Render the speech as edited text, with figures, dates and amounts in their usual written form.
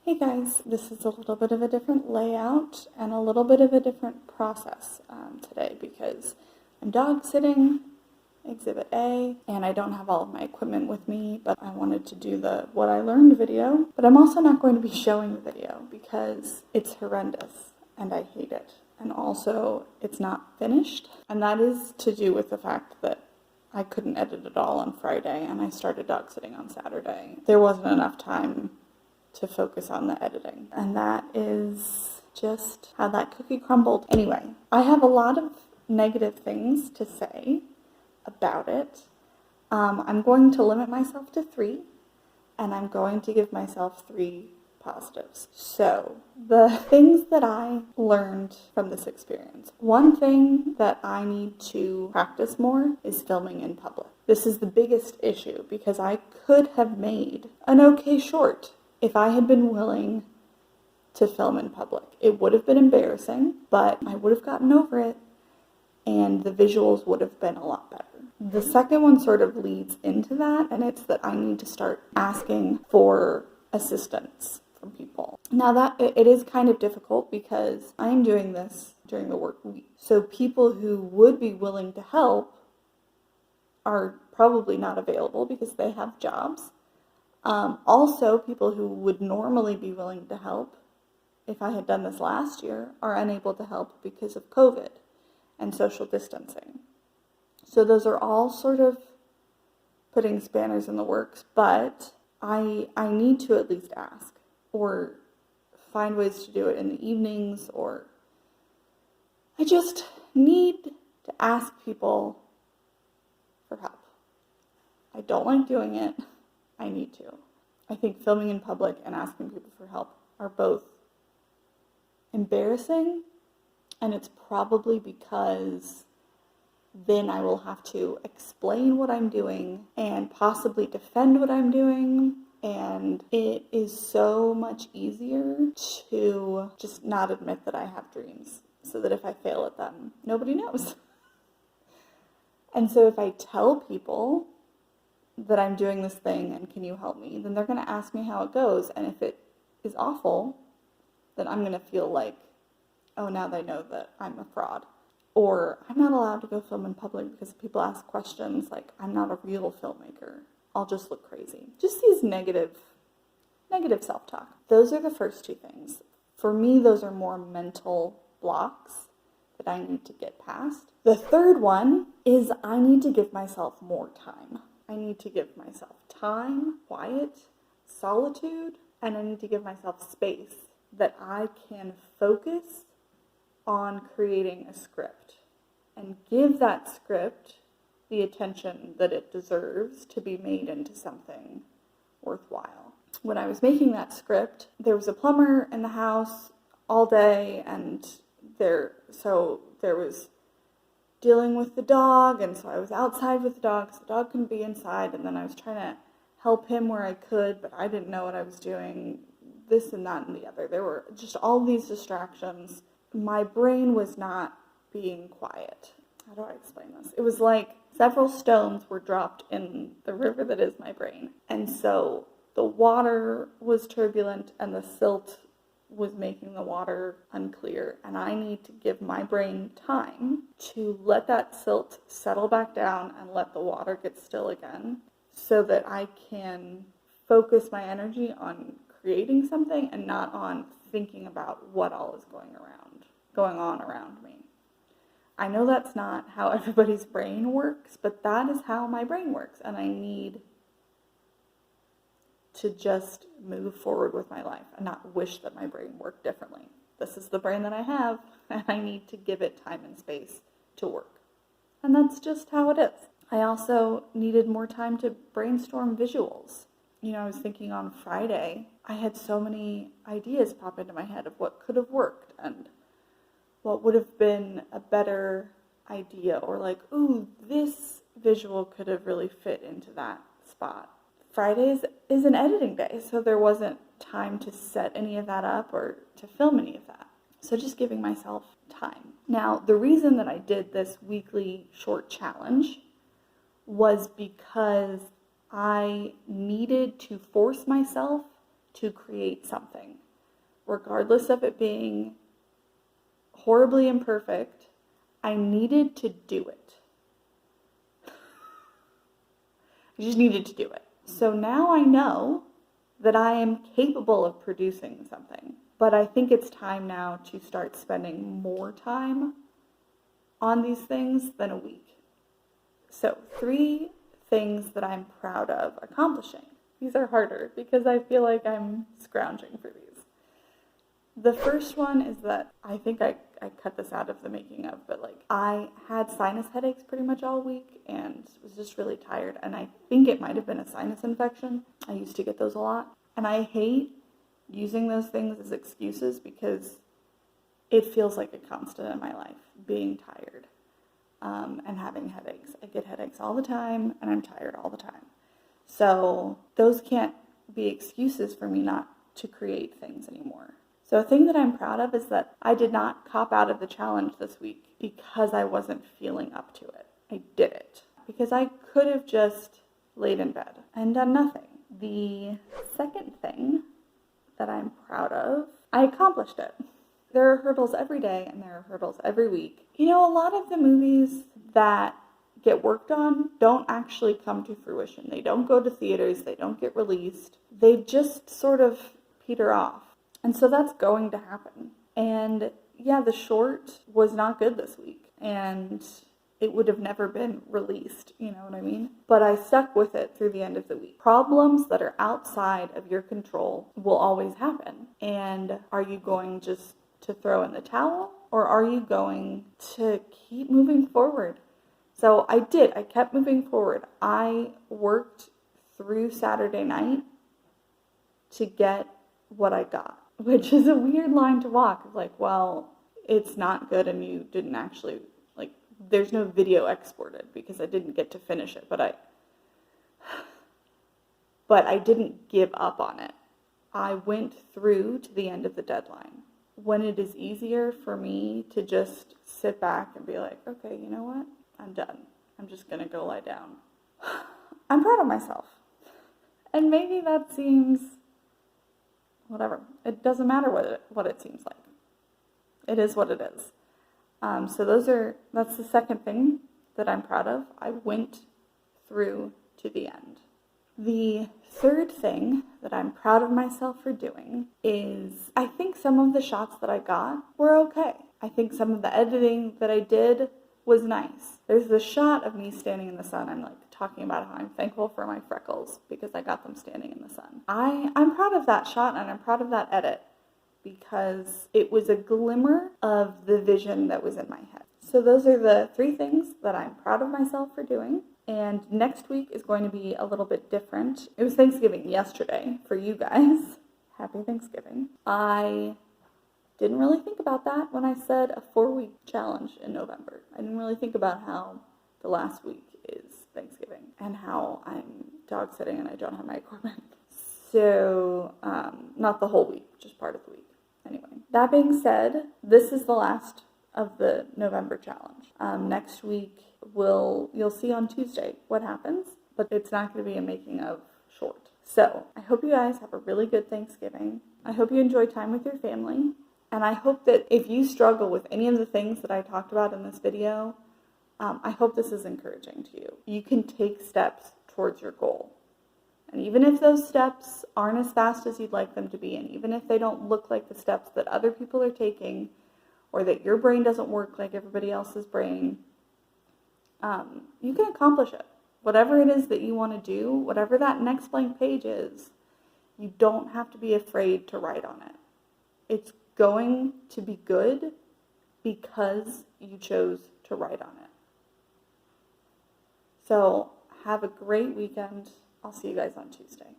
Hey guys, this is a little bit of a different layout and a little bit of a different process today because I'm dog sitting Exhibit A and I don't have all of my equipment with me, but I wanted to do the what I learned video, but I'm also not going to be showing the video because it's horrendous and I hate it. And also it's not finished, and that is to do with the fact that I couldn't edit it all on Friday and I started dog sitting on Saturday. There wasn't enough time to focus on the editing. And that is just how that cookie crumbled. Anyway, I have a lot of negative things to say about it. I'm going to limit myself to 3, and I'm going to give myself 3 positives. So, the things that I learned from this experience. One thing that I need to practice more is filming in public. This is the biggest issue because I could have made an okay short if I had been willing to film in public. It would have been embarrassing, but I would have gotten over it, and the visuals would have been a lot better. The second one sort of leads into that, and it's that I need to start asking for assistance from people. Now that it is kind of difficult because I am doing this during the work week. So people who would be willing to help are probably not available because they have jobs. Also, people who would normally be willing to help, if I had done this last year, are unable to help because of COVID and social distancing. So those are all sort of putting spanners in the works, but I need to at least ask or find ways to do it in the evenings, or I just need to ask people for help. I don't like doing it. I need to. I think filming in public and asking people for help are both embarrassing, and it's probably because then I will have to explain what I'm doing and possibly defend what I'm doing, and it is so much easier to just not admit that I have dreams so that if I fail at them, nobody knows. And so if I tell people that I'm doing this thing and can you help me, then they're going to ask me how it goes. And if it is awful, then I'm going to feel like, oh, now they know that I'm a fraud. Or I'm not allowed to go film in public because people ask questions like, I'm not a real filmmaker. I'll just look crazy. Just these negative self-talk. Those are the first 2 things. For me, those are more mental blocks that I need to get past. The third one is I need to give myself more time. I need to give myself time, quiet, solitude, and I need to give myself space that I can focus on creating a script and give that script the attention that it deserves to be made into something worthwhile. When I was making that script, there was a plumber in the house all day, and there was dealing with the dog, and so I was outside with the dog because the dog couldn't be inside, and then I was trying to help him where I could, but I didn't know what I was doing, this and that and the other. There were just all these distractions. My brain was not being quiet. How do I explain this? It was like several stones were dropped in the river that is my brain, and so the water was turbulent and the silt was making the water unclear, and I need to give my brain time to let that silt settle back down and let the water get still again so that I can focus my energy on creating something and not on thinking about what all is going on around me. I know that's not how everybody's brain works, but that is how my brain works, and I need to just move forward with my life and not wish that my brain worked differently. This is the brain that I have, and I need to give it time and space to work. And that's just how it is. I also needed more time to brainstorm visuals. I was thinking on Friday, I had so many ideas pop into my head of what could have worked and what would have been a better idea, or like, ooh, this visual could have really fit into that spot. Fridays is an editing day, so there wasn't time to set any of that up or to film any of that. So just giving myself time. Now, the reason that I did this weekly short challenge was because I needed to force myself to create something, regardless of it being horribly imperfect. I needed to do it. I just needed to do it. So now I know that I am capable of producing something, but I think it's time now to start spending more time on these things than a week. So 3 things that I'm proud of accomplishing. These are harder because I feel like I'm scrounging for these. The first one is that I think I cut this out of the making of, but like I had sinus headaches pretty much all week and was just really tired. And I think it might have been a sinus infection. I used to get those a lot. And I hate using those things as excuses because it feels like a constant in my life, being tired and having headaches. I get headaches all the time and I'm tired all the time. So those can't be excuses for me not to create things anymore. So a thing that I'm proud of is that I did not cop out of the challenge this week because I wasn't feeling up to it. I did it because I could have just laid in bed and done nothing. The second thing that I'm proud of, I accomplished it. There are hurdles every day and there are hurdles every week. You know, a lot of the movies that get worked on don't actually come to fruition. They don't go to theaters. They don't get released. They just sort of peter off. And so that's going to happen. And yeah, the short was not good this week. And it would have never been released, you know what I mean? But I stuck with it through the end of the week. Problems that are outside of your control will always happen. And are you going just to throw in the towel? Or are you going to keep moving forward? So I did. I kept moving forward. I worked through Saturday night to get what I got, which is a weird line to walk. Like, well, it's not good and you didn't actually, like, there's no video exported because I didn't get to finish it, but I didn't give up on it. I went through to the end of the deadline. When it is easier for me to just sit back and be like, okay, you know what? I'm done. I'm just going to go lie down. I'm proud of myself. And maybe that seems, whatever. It doesn't matter what it seems like. It is what it is. So that's the second thing that I'm proud of. I went through to the end. The third thing that I'm proud of myself for doing is I think some of the shots that I got were okay. I think some of the editing that I did was nice. There's this shot of me standing in the sun. I'm like talking about how I'm thankful for my freckles because I got them standing in the sun. I'm proud of that shot and I'm proud of that edit because it was a glimmer of the vision that was in my head. So those are the 3 things that I'm proud of myself for doing. And next week is going to be a little bit different. It was Thanksgiving yesterday for you guys. Happy Thanksgiving. I didn't really think about that when I said a 4-week challenge in November. I didn't really think about how the last week is Thanksgiving and how I'm dog sitting and I don't have my equipment. So, not the whole week, just part of the week. Anyway, that being said, this is the last of the November challenge. Next week, you'll see on Tuesday what happens, but it's not going to be a making of short. So, I hope you guys have a really good Thanksgiving. I hope you enjoy time with your family. And I hope that if you struggle with any of the things that I talked about in this video, I hope this is encouraging to you. You can take steps towards your goal. And even if those steps aren't as fast as you'd like them to be, and even if they don't look like the steps that other people are taking, or that your brain doesn't work like everybody else's brain, you can accomplish it. Whatever it is that you want to do, whatever that next blank page is, you don't have to be afraid to write on it. It's going to be good because you chose to write on it. So have a great weekend. I'll see you guys on Tuesday.